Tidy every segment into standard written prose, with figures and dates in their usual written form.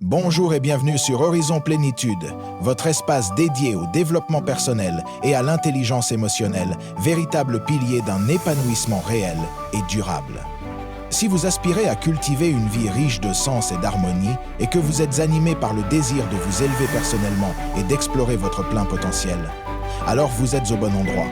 Bonjour et bienvenue sur Horizon Plénitude, votre espace dédié au développement personnel et à l'intelligence émotionnelle, véritable pilier d'un épanouissement réel et durable. Si vous aspirez à cultiver une vie riche de sens et d'harmonie et que vous êtes animé par le désir de vous élever personnellement et d'explorer votre plein potentiel, alors vous êtes au bon endroit.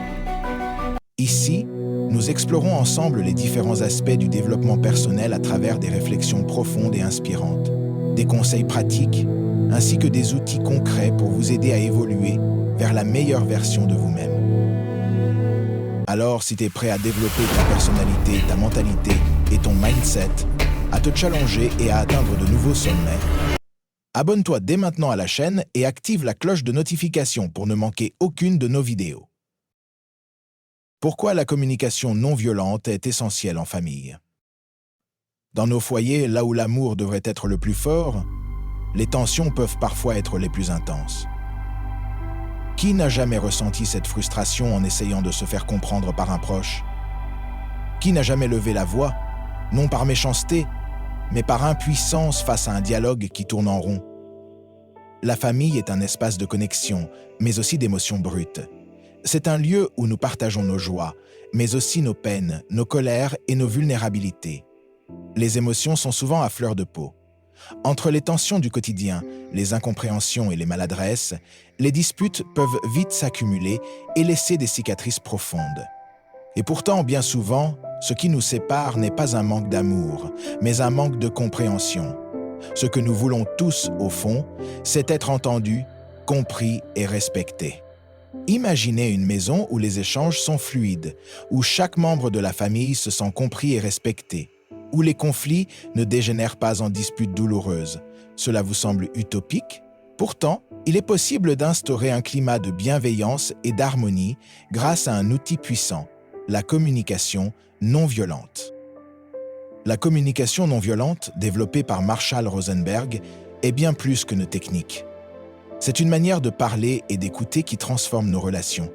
Ici, nous explorons ensemble les différents aspects du développement personnel à travers des réflexions profondes et inspirantes, des conseils pratiques, ainsi que des outils concrets pour vous aider à évoluer vers la meilleure version de vous-même. Alors, si tu es prêt à développer ta personnalité, ta mentalité et ton mindset, à te challenger et à atteindre de nouveaux sommets, abonne-toi dès maintenant à la chaîne et active la cloche de notification pour ne manquer aucune de nos vidéos. Pourquoi la communication non violente est essentielle en famille? Dans nos foyers, là où l'amour devrait être le plus fort, les tensions peuvent parfois être les plus intenses. Qui n'a jamais ressenti cette frustration en essayant de se faire comprendre par un proche? Qui n'a jamais levé la voix, non par méchanceté, mais par impuissance face à un dialogue qui tourne en rond? La famille est un espace de connexion, mais aussi d'émotions brutes. C'est un lieu où nous partageons nos joies, mais aussi nos peines, nos colères et nos vulnérabilités. Les émotions sont souvent à fleur de peau. Entre les tensions du quotidien, les incompréhensions et les maladresses, les disputes peuvent vite s'accumuler et laisser des cicatrices profondes. Et pourtant, bien souvent, ce qui nous sépare n'est pas un manque d'amour, mais un manque de compréhension. Ce que nous voulons tous, au fond, c'est être entendus, compris et respectés. Imaginez une maison où les échanges sont fluides, où chaque membre de la famille se sent compris et respecté, où les conflits ne dégénèrent pas en disputes douloureuses. Cela vous semble utopique? Pourtant, il est possible d'instaurer un climat de bienveillance et d'harmonie grâce à un outil puissant, la communication non violente. La communication non violente, développée par Marshall Rosenberg, est bien plus qu'une technique. C'est une manière de parler et d'écouter qui transforme nos relations.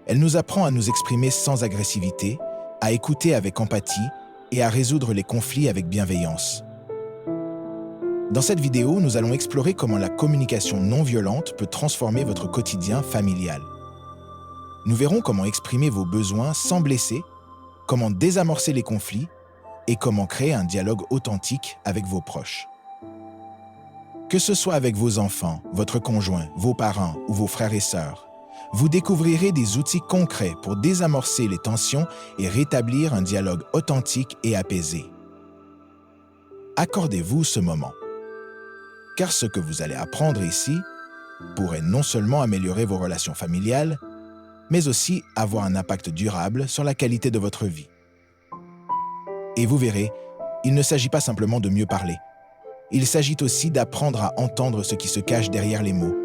Elle nous apprend à nous exprimer sans agressivité, à écouter avec empathie et à résoudre les conflits avec bienveillance. Dans cette vidéo, nous allons explorer comment la communication non violente peut transformer votre quotidien familial. Nous verrons comment exprimer vos besoins sans blesser, comment désamorcer les conflits et comment créer un dialogue authentique avec vos proches. Que ce soit avec vos enfants, votre conjoint, vos parents ou vos frères et sœurs, vous découvrirez des outils concrets pour désamorcer les tensions et rétablir un dialogue authentique et apaisé. Accordez-vous ce moment, car ce que vous allez apprendre ici pourrait non seulement améliorer vos relations familiales, mais aussi avoir un impact durable sur la qualité de votre vie. Et vous verrez, il ne s'agit pas simplement de mieux parler. Il s'agit aussi d'apprendre à entendre ce qui se cache derrière les mots,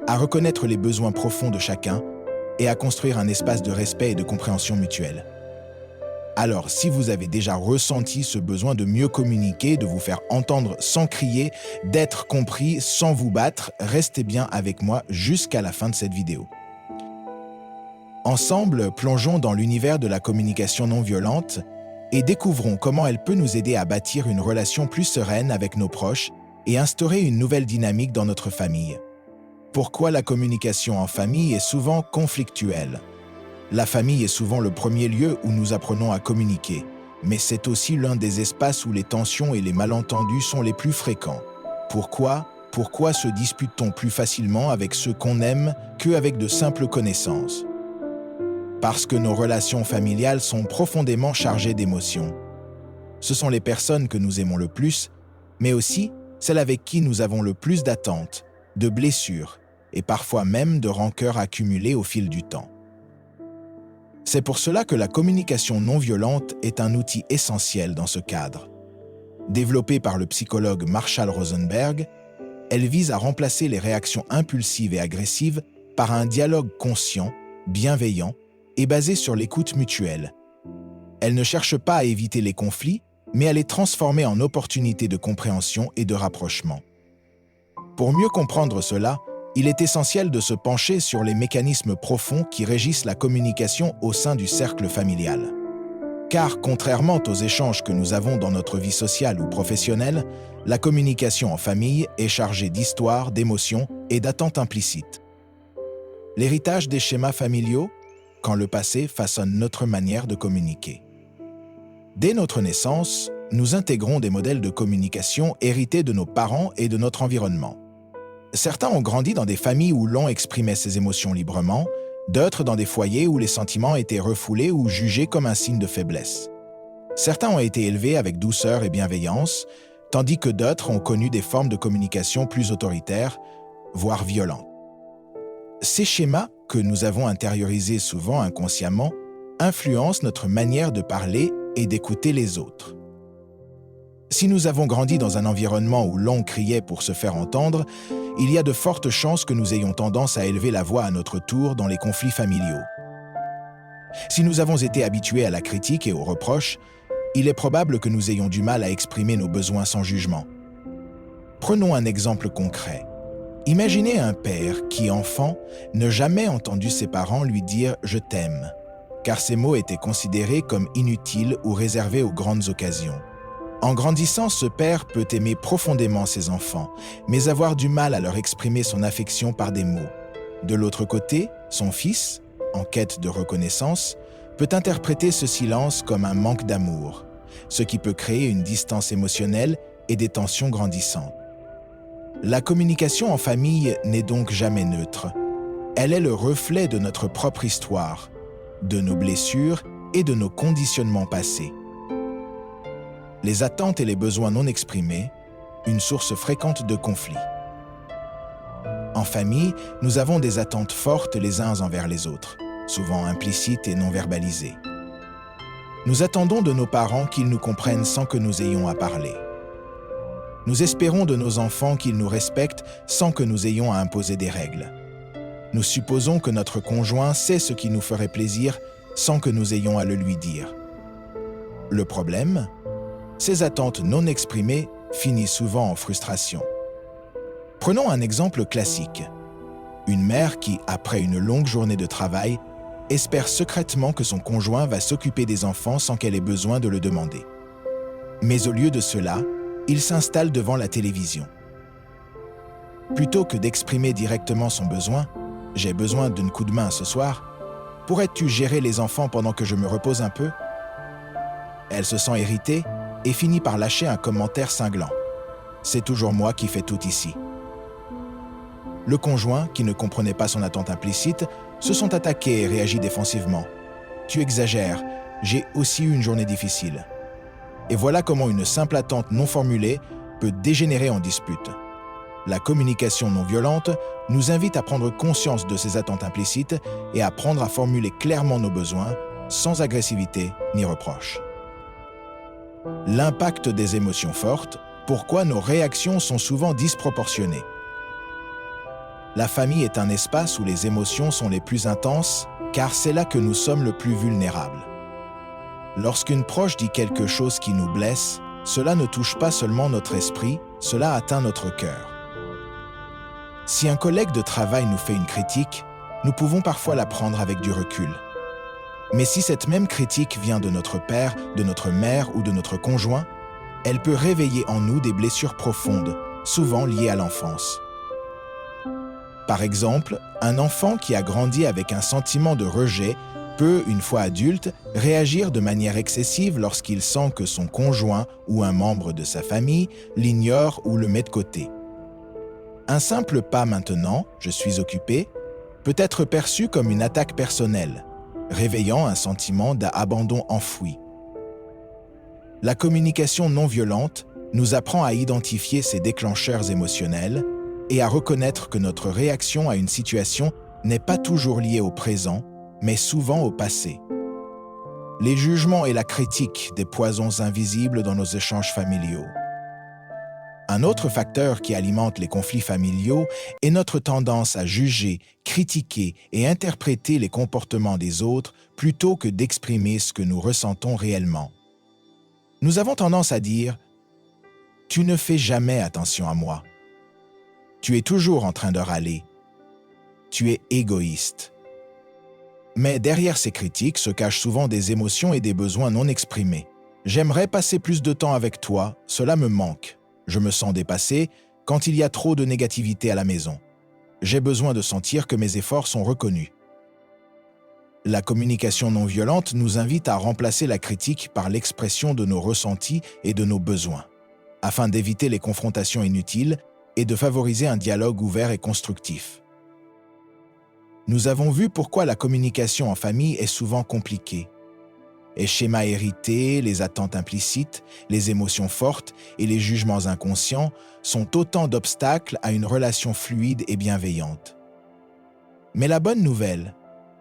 à reconnaître les besoins profonds de chacun et à construire un espace de respect et de compréhension mutuelle. Alors, si vous avez déjà ressenti ce besoin de mieux communiquer, de vous faire entendre sans crier, d'être compris sans vous battre, restez bien avec moi jusqu'à la fin de cette vidéo. Ensemble, plongeons dans l'univers de la communication non violente et découvrons comment elle peut nous aider à bâtir une relation plus sereine avec nos proches et instaurer une nouvelle dynamique dans notre famille. Pourquoi la communication en famille est souvent conflictuelle? La famille est souvent le premier lieu où nous apprenons à communiquer, mais c'est aussi l'un des espaces où les tensions et les malentendus sont les plus fréquents. Pourquoi se dispute-t-on plus facilement avec ceux qu'on aime qu'avec de simples connaissances? Parce que nos relations familiales sont profondément chargées d'émotions. Ce sont les personnes que nous aimons le plus, mais aussi celles avec qui nous avons le plus d'attentes, de blessures et parfois même de rancœurs accumulées au fil du temps. C'est pour cela que la communication non violente est un outil essentiel dans ce cadre. Développée par le psychologue Marshall Rosenberg, elle vise à remplacer les réactions impulsives et agressives par un dialogue conscient, bienveillant et basé sur l'écoute mutuelle. Elle ne cherche pas à éviter les conflits, mais à les transformer en opportunités de compréhension et de rapprochement. Pour mieux comprendre cela, il est essentiel de se pencher sur les mécanismes profonds qui régissent la communication au sein du cercle familial. Car contrairement aux échanges que nous avons dans notre vie sociale ou professionnelle, la communication en famille est chargée d'histoires, d'émotions et d'attentes implicites. L'héritage des schémas familiaux, quand le passé façonne notre manière de communiquer. Dès notre naissance, nous intégrons des modèles de communication hérités de nos parents et de notre environnement. Certains ont grandi dans des familles où l'on exprimait ses émotions librement, d'autres dans des foyers où les sentiments étaient refoulés ou jugés comme un signe de faiblesse. Certains ont été élevés avec douceur et bienveillance, tandis que d'autres ont connu des formes de communication plus autoritaires, voire violentes. Ces schémas, que nous avons intériorisés souvent inconsciemment, influencent notre manière de parler et d'écouter les autres. Si nous avons grandi dans un environnement où l'on criait pour se faire entendre, il y a de fortes chances que nous ayons tendance à élever la voix à notre tour dans les conflits familiaux. Si nous avons été habitués à la critique et aux reproches, il est probable que nous ayons du mal à exprimer nos besoins sans jugement. Prenons un exemple concret. Imaginez un père qui, enfant, n'a jamais entendu ses parents lui dire « je t'aime », car ces mots étaient considérés comme inutiles ou réservés aux grandes occasions. En grandissant, ce père peut aimer profondément ses enfants, mais avoir du mal à leur exprimer son affection par des mots. De l'autre côté, son fils, en quête de reconnaissance, peut interpréter ce silence comme un manque d'amour, ce qui peut créer une distance émotionnelle et des tensions grandissantes. La communication en famille n'est donc jamais neutre. Elle est le reflet de notre propre histoire, de nos blessures et de nos conditionnements passés. Les attentes et les besoins non exprimés, une source fréquente de conflits. En famille, nous avons des attentes fortes les uns envers les autres, souvent implicites et non verbalisées. Nous attendons de nos parents qu'ils nous comprennent sans que nous ayons à parler. Nous espérons de nos enfants qu'ils nous respectent sans que nous ayons à imposer des règles. Nous supposons que notre conjoint sait ce qui nous ferait plaisir sans que nous ayons à le lui dire. Le problème ? Ces attentes non exprimées finissent souvent en frustration. Prenons un exemple classique. Une mère qui, après une longue journée de travail, espère secrètement que son conjoint va s'occuper des enfants sans qu'elle ait besoin de le demander. Mais au lieu de cela, il s'installe devant la télévision. Plutôt que d'exprimer directement son besoin, « J'ai besoin d'un coup de main ce soir, pourrais-tu gérer les enfants pendant que je me repose un peu ?» Elle se sent irritée et finit par lâcher un commentaire cinglant. « C'est toujours moi qui fais tout ici. » Le conjoint, qui ne comprenait pas son attente implicite, se sont attaqués et réagit défensivement. « Tu exagères, j'ai aussi eu une journée difficile. » Et voilà comment une simple attente non formulée peut dégénérer en dispute. La communication non violente nous invite à prendre conscience de ces attentes implicites et à apprendre à formuler clairement nos besoins, sans agressivité ni reproche. L'impact des émotions fortes, pourquoi nos réactions sont souvent disproportionnées. La famille est un espace où les émotions sont les plus intenses, car c'est là que nous sommes le plus vulnérables. Lorsqu'une proche dit quelque chose qui nous blesse, cela ne touche pas seulement notre esprit, cela atteint notre cœur. Si un collègue de travail nous fait une critique, nous pouvons parfois la prendre avec du recul. Mais si cette même critique vient de notre père, de notre mère ou de notre conjoint, elle peut réveiller en nous des blessures profondes, souvent liées à l'enfance. Par exemple, un enfant qui a grandi avec un sentiment de rejet peut, une fois adulte, réagir de manière excessive lorsqu'il sent que son conjoint ou un membre de sa famille l'ignore ou le met de côté. Un simple pas maintenant, je suis occupé, peut être perçu comme une attaque personnelle, réveillant un sentiment d'abandon enfoui. La communication non violente nous apprend à identifier ces déclencheurs émotionnels et à reconnaître que notre réaction à une situation n'est pas toujours liée au présent, mais souvent au passé. Les jugements et la critique des poisons invisibles dans nos échanges familiaux. Un autre facteur qui alimente les conflits familiaux est notre tendance à juger, critiquer et interpréter les comportements des autres plutôt que d'exprimer ce que nous ressentons réellement. Nous avons tendance à dire « Tu ne fais jamais attention à moi. Tu es toujours en train de râler. Tu es égoïste. » Mais derrière ces critiques se cachent souvent des émotions et des besoins non exprimés. J'aimerais passer plus de temps avec toi, cela me manque. Je me sens dépassé quand il y a trop de négativité à la maison. J'ai besoin de sentir que mes efforts sont reconnus. La communication non violente nous invite à remplacer la critique par l'expression de nos ressentis et de nos besoins, afin d'éviter les confrontations inutiles et de favoriser un dialogue ouvert et constructif. Nous avons vu pourquoi la communication en famille est souvent compliquée. Les schémas hérités, les attentes implicites, les émotions fortes et les jugements inconscients sont autant d'obstacles à une relation fluide et bienveillante. Mais la bonne nouvelle,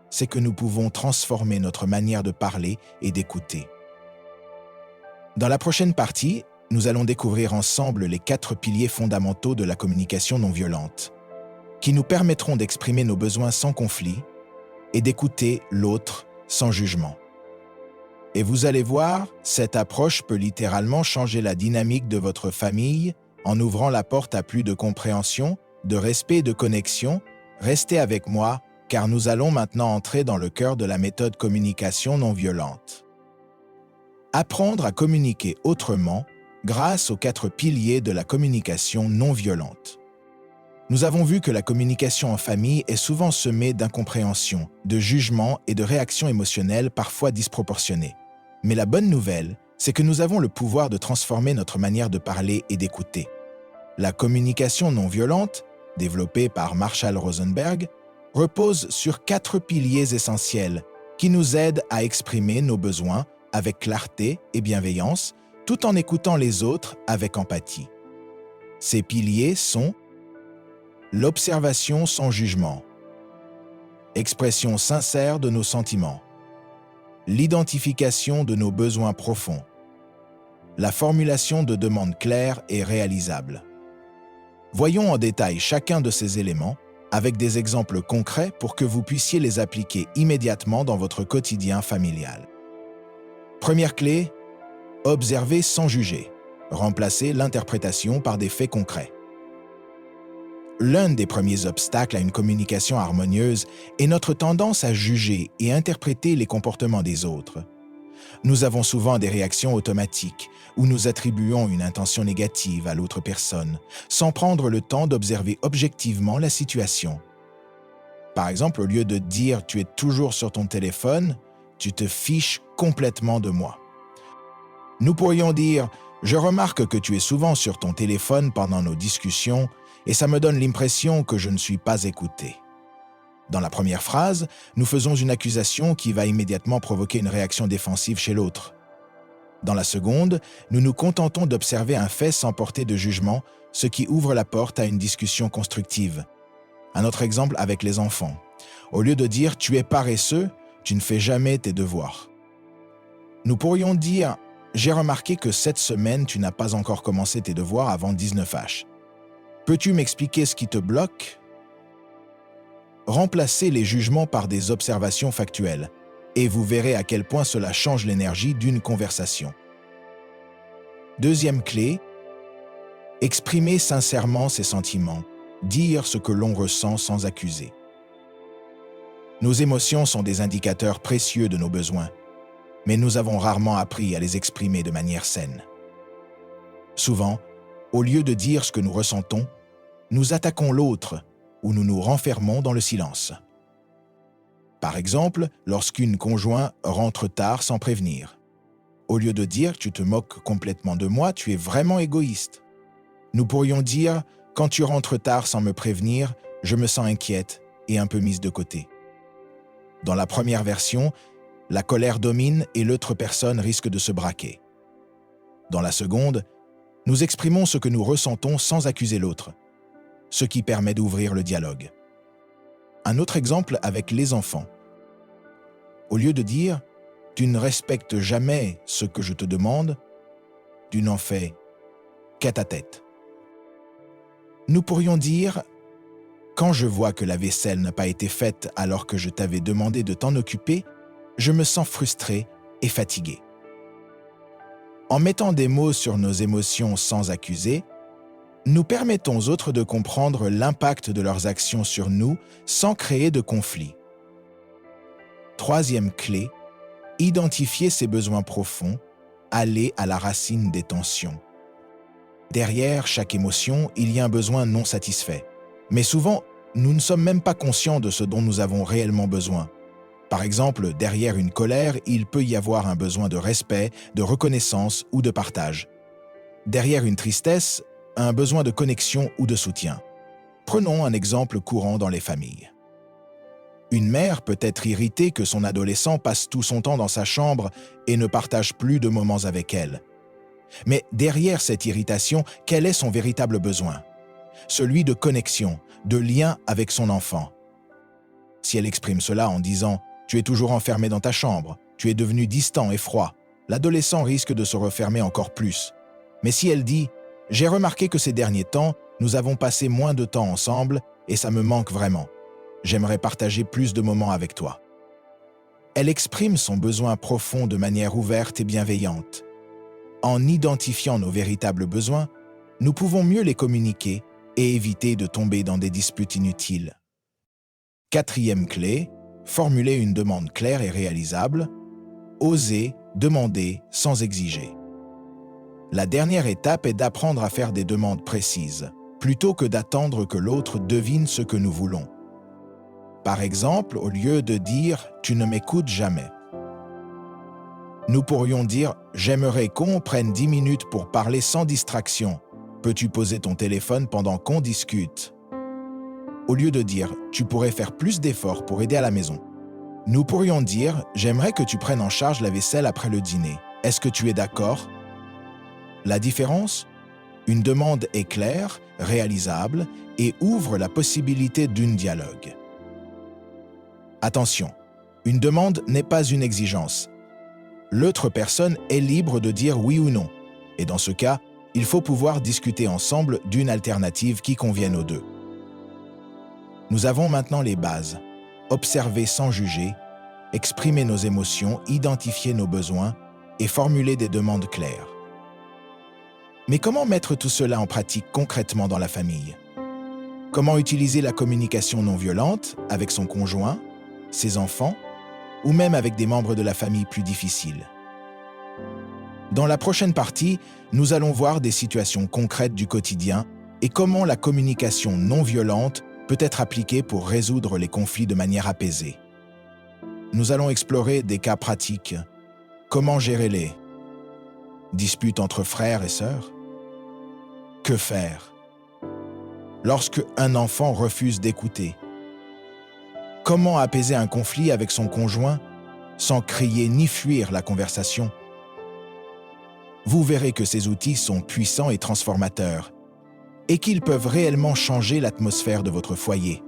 c'est que nous pouvons transformer notre manière de parler et d'écouter. Dans la prochaine partie, nous allons découvrir ensemble les 4 piliers fondamentaux de la communication non violente, qui nous permettront d'exprimer nos besoins sans conflit et d'écouter l'autre sans jugement. Et vous allez voir, cette approche peut littéralement changer la dynamique de votre famille en ouvrant la porte à plus de compréhension, de respect et de connexion. Restez avec moi, car nous allons maintenant entrer dans le cœur de la méthode communication non violente. Apprendre à communiquer autrement grâce aux 4 piliers de la communication non violente. Nous avons vu que la communication en famille est souvent semée d'incompréhension, de jugement et de réactions émotionnelles parfois disproportionnées. Mais la bonne nouvelle, c'est que nous avons le pouvoir de transformer notre manière de parler et d'écouter. La communication non violente, développée par Marshall Rosenberg, repose sur 4 piliers essentiels qui nous aident à exprimer nos besoins avec clarté et bienveillance, tout en écoutant les autres avec empathie. Ces piliers sont l'observation sans jugement, expression sincère de nos sentiments, l'identification de nos besoins profonds, la formulation de demandes claires et réalisables. Voyons en détail chacun de ces éléments avec des exemples concrets pour que vous puissiez les appliquer immédiatement dans votre quotidien familial. Première clé, observer sans juger, remplacer l'interprétation par des faits concrets. L'un des premiers obstacles à une communication harmonieuse est notre tendance à juger et interpréter les comportements des autres. Nous avons souvent des réactions automatiques où nous attribuons une intention négative à l'autre personne, sans prendre le temps d'observer objectivement la situation. Par exemple, au lieu de dire « tu es toujours sur ton téléphone », tu te fiches complètement de moi. Nous pourrions dire « je remarque que tu es souvent sur ton téléphone pendant nos discussions et ça me donne l'impression que je ne suis pas écouté ». Dans la première phrase, nous faisons une accusation qui va immédiatement provoquer une réaction défensive chez l'autre. Dans la seconde, nous nous contentons d'observer un fait sans porter de jugement, ce qui ouvre la porte à une discussion constructive. Un autre exemple avec les enfants. Au lieu de dire « tu es paresseux », tu ne fais jamais tes devoirs. Nous pourrions dire « j'ai remarqué que cette semaine, tu n'as pas encore commencé tes devoirs avant 19h. Peux-tu m'expliquer ce qui te bloque ?» Remplacez les jugements par des observations factuelles, et vous verrez à quel point cela change l'énergie d'une conversation. Deuxième clé, exprimer sincèrement ses sentiments, dire ce que l'on ressent sans accuser. Nos émotions sont des indicateurs précieux de nos besoins, mais nous avons rarement appris à les exprimer de manière saine. Souvent, au lieu de dire ce que nous ressentons, nous attaquons l'autre ou nous nous renfermons dans le silence. Par exemple, lorsqu'une conjointe rentre tard sans prévenir. Au lieu de dire « tu te moques complètement de moi, tu es vraiment égoïste », nous pourrions dire « quand tu rentres tard sans me prévenir, je me sens inquiète et un peu mise de côté ». Dans la première version, la colère domine et l'autre personne risque de se braquer. Dans la seconde, nous exprimons ce que nous ressentons sans accuser l'autre, ce qui permet d'ouvrir le dialogue. Un autre exemple avec les enfants. Au lieu de dire « tu ne respectes jamais ce que je te demande », tu n'en fais qu'à ta tête. Nous pourrions dire « quand je vois que la vaisselle n'a pas été faite alors que je t'avais demandé de t'en occuper, je me sens frustré et fatigué. » En mettant des mots sur nos émotions sans accuser, nous permettons aux autres de comprendre l'impact de leurs actions sur nous sans créer de conflit. Troisième clé, identifier ses besoins profonds, aller à la racine des tensions. Derrière chaque émotion, il y a un besoin non satisfait. Mais souvent, nous ne sommes même pas conscients de ce dont nous avons réellement besoin. Par exemple, derrière une colère, il peut y avoir un besoin de respect, de reconnaissance ou de partage. Derrière une tristesse, un besoin de connexion ou de soutien. Prenons un exemple courant dans les familles. Une mère peut être irritée que son adolescent passe tout son temps dans sa chambre et ne partage plus de moments avec elle. Mais derrière cette irritation, quel est son véritable besoin? Celui de connexion, de lien avec son enfant. Si elle exprime cela en disant « Tu es toujours enfermé dans ta chambre, tu es devenu distant et froid », l'adolescent risque de se refermer encore plus. Mais si elle dit « J'ai remarqué que ces derniers temps, nous avons passé moins de temps ensemble et ça me manque vraiment. J'aimerais partager plus de moments avec toi. » Elle exprime son besoin profond de manière ouverte et bienveillante. En identifiant nos véritables besoins, nous pouvons mieux les communiquer et éviter de tomber dans des disputes inutiles. Quatrième clé, formuler une demande claire et réalisable. Oser demander sans exiger. La dernière étape est d'apprendre à faire des demandes précises, plutôt que d'attendre que l'autre devine ce que nous voulons. Par exemple, au lieu de dire « tu ne m'écoutes jamais », nous pourrions dire « j'aimerais qu'on prenne 10 minutes pour parler sans distraction. Peux-tu poser ton téléphone pendant qu'on discute ?» Au lieu de dire « tu pourrais faire plus d'efforts pour aider à la maison », nous pourrions dire « j'aimerais que tu prennes en charge la vaisselle après le dîner. Est-ce que tu es d'accord ?» La différence? Une demande est claire, réalisable et ouvre la possibilité d'un dialogue. Attention, une demande n'est pas une exigence. L'autre personne est libre de dire oui ou non, et dans ce cas, il faut pouvoir discuter ensemble d'une alternative qui convienne aux deux. Nous avons maintenant les bases. Observer sans juger, exprimer nos émotions, identifier nos besoins et formuler des demandes claires. Mais comment mettre tout cela en pratique concrètement dans la famille? Comment utiliser la communication non violente avec son conjoint, ses enfants, ou même avec des membres de la famille plus difficiles? Dans la prochaine partie, nous allons voir des situations concrètes du quotidien et comment la communication non violente peut être appliquée pour résoudre les conflits de manière apaisée. Nous allons explorer des cas pratiques. Comment gérer les disputes entre frères et sœurs? Que faire lorsque un enfant refuse d'écouter? Comment apaiser un conflit avec son conjoint sans crier ni fuir la conversation? Vous verrez que ces outils sont puissants et transformateurs et qu'ils peuvent réellement changer l'atmosphère de votre foyer.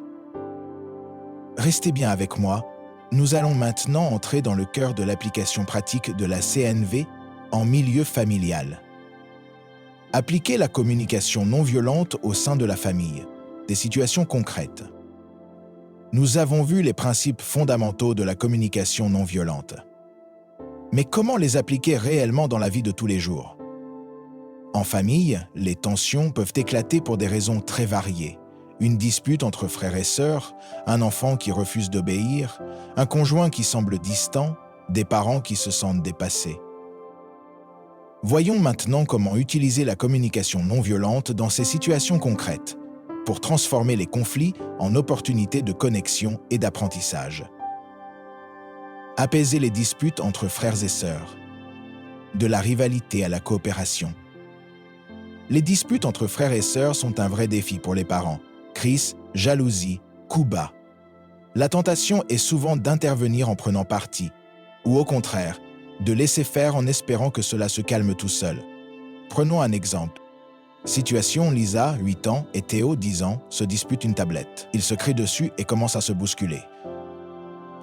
Restez bien avec moi, nous allons maintenant entrer dans le cœur de l'application pratique de la CNV en milieu familial. Appliquer la communication non violente au sein de la famille, des situations concrètes. Nous avons vu les principes fondamentaux de la communication non violente. Mais comment les appliquer réellement dans la vie de tous les jours? En famille, les tensions peuvent éclater pour des raisons très variées. Une dispute entre frères et sœurs, un enfant qui refuse d'obéir, un conjoint qui semble distant, des parents qui se sentent dépassés. Voyons maintenant comment utiliser la communication non violente dans ces situations concrètes, pour transformer les conflits en opportunités de connexion et d'apprentissage. Apaiser les disputes entre frères et sœurs. De la rivalité à la coopération. Les disputes entre frères et sœurs sont un vrai défi pour les parents. Cris, jalousie, coups bas. La tentation est souvent d'intervenir en prenant parti, ou au contraire, de laisser faire en espérant que cela se calme tout seul. Prenons un exemple. Situation, Lisa, 8 ans, et Théo, 10 ans, se disputent une tablette. Ils se crient dessus et commencent à se bousculer.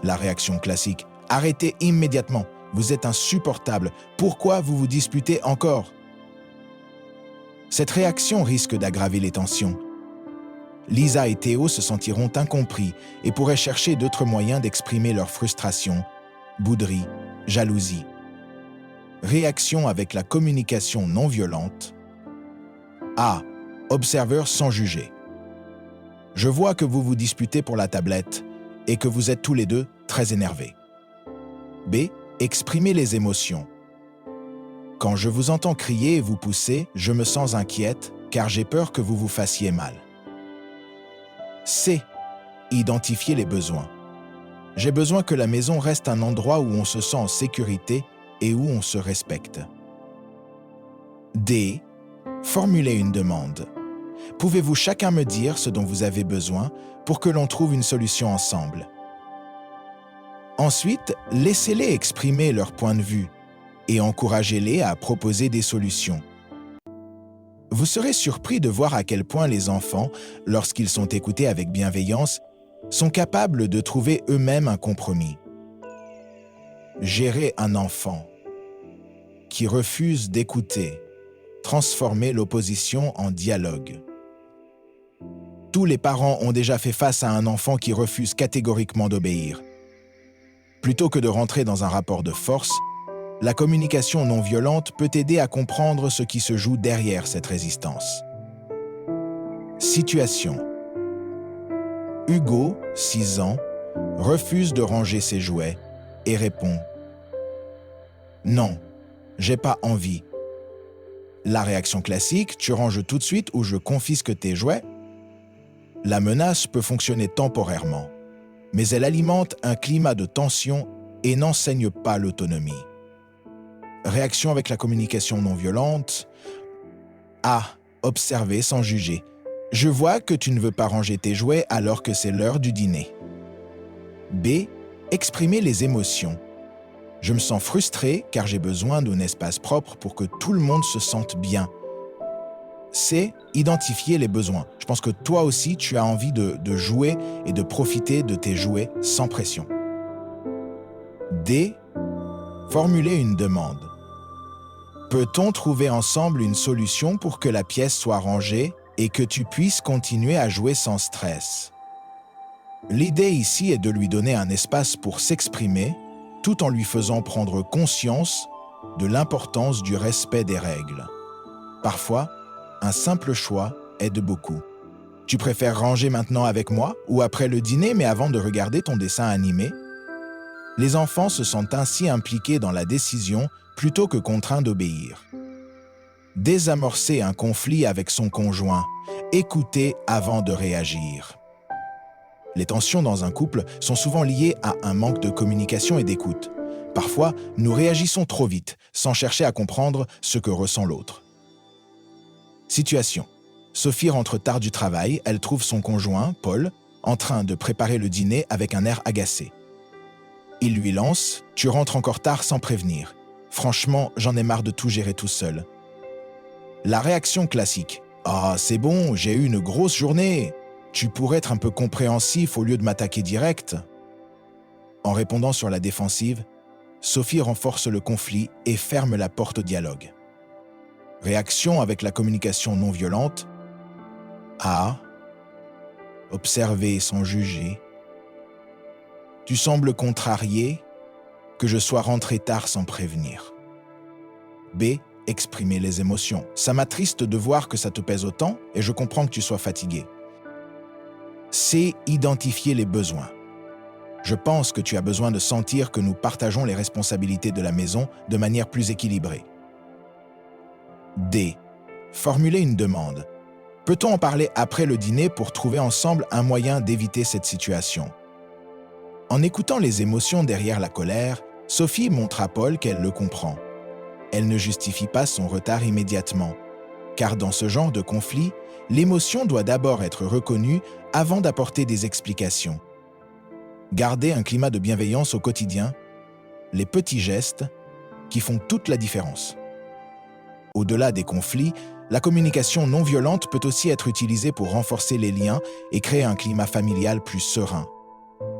La réaction classique. « Arrêtez immédiatement, vous êtes insupportable, pourquoi vous vous disputez encore ?» Cette réaction risque d'aggraver les tensions. Lisa et Théo se sentiront incompris et pourraient chercher d'autres moyens d'exprimer leur frustration, bouderie, jalousie. Réaction avec la communication non violente. A. Observeur sans juger. Je vois que vous vous disputez pour la tablette et que vous êtes tous les deux très énervés. B. Exprimez les émotions. Quand je vous entends crier et vous pousser, je me sens inquiète car j'ai peur que vous vous fassiez mal. C. Identifiez les besoins. J'ai besoin que la maison reste un endroit où on se sent en sécurité et où on se respecte. D. Formulez une demande. Pouvez-vous chacun me dire ce dont vous avez besoin pour que l'on trouve une solution ensemble? Ensuite, laissez-les exprimer leur point de vue et encouragez-les à proposer des solutions. Vous serez surpris de voir à quel point les enfants, lorsqu'ils sont écoutés avec bienveillance, sont capables de trouver eux-mêmes un compromis. Gérer un enfant qui refuse d'écouter, transformer l'opposition en dialogue. Tous les parents ont déjà fait face à un enfant qui refuse catégoriquement d'obéir. Plutôt que de rentrer dans un rapport de force, la communication non violente peut aider à comprendre ce qui se joue derrière cette résistance. Situation. Hugo, 6 ans, refuse de ranger ses jouets et répond « Non, j'ai pas envie ». La réaction classique « Tu ranges tout de suite ou je confisque tes jouets ». La menace peut fonctionner temporairement, mais elle alimente un climat de tension et n'enseigne pas l'autonomie. Réaction avec la communication non violente. A. Observer sans juger. Je vois que tu ne veux pas ranger tes jouets alors que c'est l'heure du dîner. B. Exprimer les émotions. Je me sens frustré car j'ai besoin d'un espace propre pour que tout le monde se sente bien. C. Identifier les besoins. Je pense que toi aussi, tu as envie de jouer et de profiter de tes jouets sans pression. D. Formuler une demande. Peut-on trouver ensemble une solution pour que la pièce soit rangée et que tu puisses continuer à jouer sans stress? L'idée ici est de lui donner un espace pour s'exprimer tout en lui faisant prendre conscience de l'importance du respect des règles. Parfois, un simple choix aide beaucoup. Tu préfères ranger maintenant avec moi ou après le dîner mais avant de regarder ton dessin animé? Les enfants se sentent ainsi impliqués dans la décision plutôt que contraints d'obéir. Désamorcer un conflit avec son conjoint, écouter avant de réagir. Les tensions dans un couple sont souvent liées à un manque de communication et d'écoute. Parfois, nous réagissons trop vite, sans chercher à comprendre ce que ressent l'autre. Situation. Sophie rentre tard du travail, elle trouve son conjoint, Paul, en train de préparer le dîner avec un air agacé. Il lui lance « Tu rentres encore tard sans prévenir. Franchement, j'en ai marre de tout gérer tout seul. » La réaction classique « Ah, c'est bon, j'ai eu une grosse journée. Tu pourrais être un peu compréhensif au lieu de m'attaquer direct. » En répondant sur la défensive, Sophie renforce le conflit et ferme la porte au dialogue. Réaction avec la communication non violente. A. Observer sans juger. Tu sembles contrarié que je sois rentré tard sans prévenir. B. Exprimer les émotions. Ça m'attriste de voir que ça te pèse autant et je comprends que tu sois fatigué. C. Identifier les besoins. Je pense que tu as besoin de sentir que nous partageons les responsabilités de la maison de manière plus équilibrée. D. Formuler une demande. Peut-on en parler après le dîner pour trouver ensemble un moyen d'éviter cette situation? En écoutant les émotions derrière la colère, Sophie montre à Paul qu'elle le comprend. Elle ne justifie pas son retard immédiatement, car dans ce genre de conflit, l'émotion doit d'abord être reconnue avant d'apporter des explications. Garder un climat de bienveillance au quotidien, les petits gestes qui font toute la différence. Au-delà des conflits, la communication non violente peut aussi être utilisée pour renforcer les liens et créer un climat familial plus serein.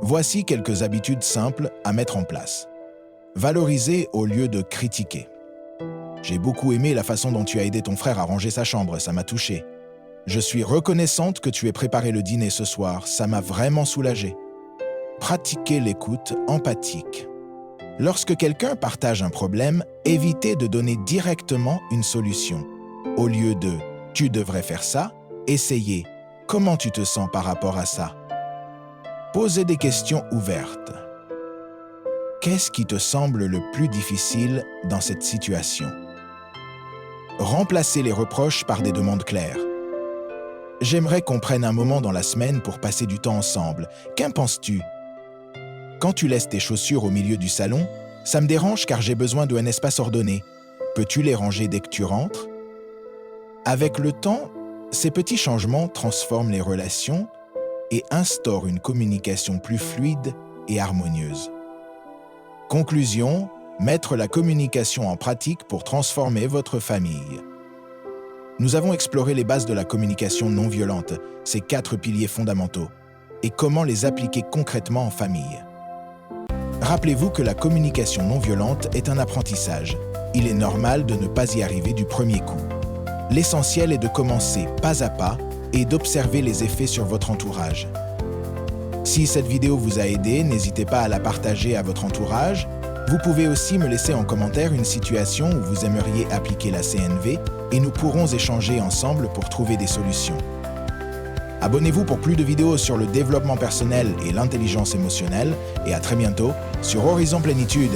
Voici quelques habitudes simples à mettre en place. Valoriser au lieu de critiquer. J'ai beaucoup aimé la façon dont tu as aidé ton frère à ranger sa chambre, ça m'a touché. Je suis reconnaissante que tu aies préparé le dîner ce soir, ça m'a vraiment soulagé. Pratiquer l'écoute empathique. Lorsque quelqu'un partage un problème, évitez de donner directement une solution. Au lieu de « tu devrais faire ça », essayez « comment tu te sens par rapport à ça ». Posez des questions ouvertes. Qu'est-ce qui te semble le plus difficile dans cette situation? Remplacez les reproches par des demandes claires. J'aimerais qu'on prenne un moment dans la semaine pour passer du temps ensemble. Qu'en penses-tu? Quand tu laisses tes chaussures au milieu du salon, ça me dérange car j'ai besoin d'un espace ordonné. Peux-tu les ranger dès que tu rentres? Avec le temps, ces petits changements transforment les relations et instaurent une communication plus fluide et harmonieuse. Conclusion, mettre la communication en pratique pour transformer votre famille. Nous avons exploré les bases de la communication non violente, ces 4 piliers fondamentaux, et comment les appliquer concrètement en famille. Rappelez-vous que la communication non violente est un apprentissage. Il est normal de ne pas y arriver du premier coup. L'essentiel est de commencer pas à pas et d'observer les effets sur votre entourage. Si cette vidéo vous a aidé, n'hésitez pas à la partager à votre entourage. Vous pouvez aussi me laisser en commentaire une situation où vous aimeriez appliquer la CNV et nous pourrons échanger ensemble pour trouver des solutions. Abonnez-vous pour plus de vidéos sur le développement personnel et l'intelligence émotionnelle et à très bientôt sur Horizon Plénitude.